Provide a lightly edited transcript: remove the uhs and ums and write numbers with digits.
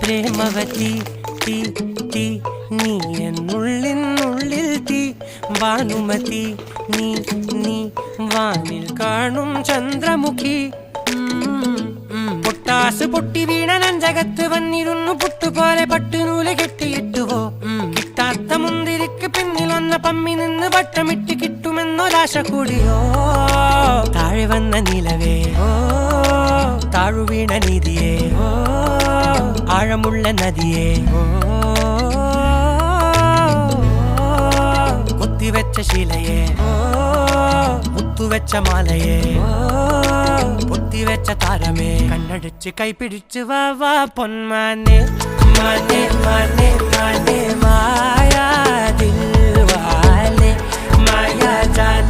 പ്രേമവതി തീ തീ നീ എന്നുള്ളിൽ തീ ഭാനുമതി നീ നീ വാനിൽ കാണും ചന്ദ്രമുഖി പൊട്ടാസ് പൊട്ടി വീണ നെഞ്ചകത്ത് വന്നിരുന്നു പുട്ടുപോലെ പട്ടുനൂല് കെട്ടിയിട്ടുവോ കിട്ടാത്ത മുന്തിരിക്ക് പിന്നിൽ വന്ന പമ്മി നിന്ന് വട്ടമിട്ട് കിട്ടുമെന്നൊരാശ കൂടിയോ താഴെ വന്ന നിലവേ താഴു വീണ നിധിയേ ആഴമുള്ള നദിയേ കൊത്തിവെച്ച ശിലയേ മുത്തുവെച്ച മാലയേ പൊത്തിവെച്ച താരമേ കണ്ണടിച്ച് കൈപിടിച്ച് വാ വാ പൊന്മാനെ മാനെ മാനെ മാനെ മായാ ദിൽവാലെ മായാ ജാല